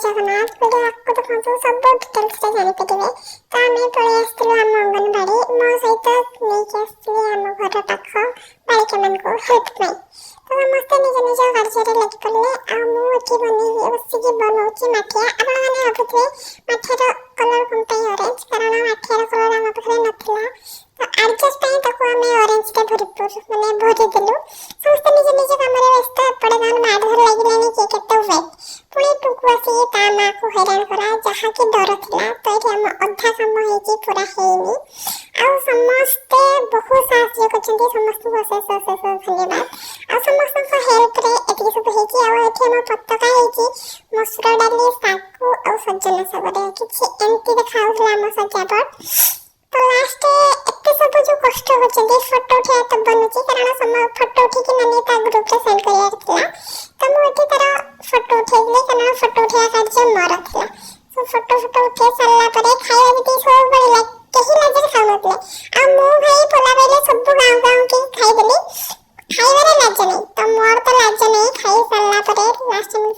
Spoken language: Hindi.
जगन्नाथ वीडियो आपको दिखाऊँ सब डिटेल्स रे जानिपारे। तो आम पलि आसलु आम अंगनवाड़ी मो सहित नहीं आसली आम घर पाख बालिका मान हेल्प पाई। तो समस्ते निज निज कार्य लगी पड़े। आठी बनी बसिक बनाऊँ माठिया। आपण मैंने भावुए माठियार कलर कम ऑरेंज कारण माठियार कलर आम पाखे नाला। तो एडजस्ट आम ऑरेंज टा भरपूर मैंने भरीदेलु। समस्त निज निज कम व्यस्त एपटे गाँव माधर लगे किए के वेट पुणी टुकु आसिक ता माँ को हैरान करा जहाँ की डर था। तो ये आम अधा कम हो पूरा हैनी आउ समस्ते बहुत साहय कर समस्त अशेष अशेष धन्यवाद। आ समस्त हेल्प रे एति सब होम पतका हो मसुर डाली सागु आ सजन सागर किसी एमती देखा आम सजावट। तो लास्ट एत सब जो कष्ट होती फोटो उठा तो बनूची कारण समय फोटो उठिक मैंने ग्रुप में सेंड कर तो मुझे तार फोटो उठेली कारण फोटो उठा कार्य मोर था। तो फोटो उठे सारापर खाया भी सब बड़ा कहीं लाजरे खाऊ ना भाई पोला बेले सब गाँव गाँव की खाईदेली खाइबार लाज नहीं। तो मोर तो लाज नहीं खाई सारापर लास्ट में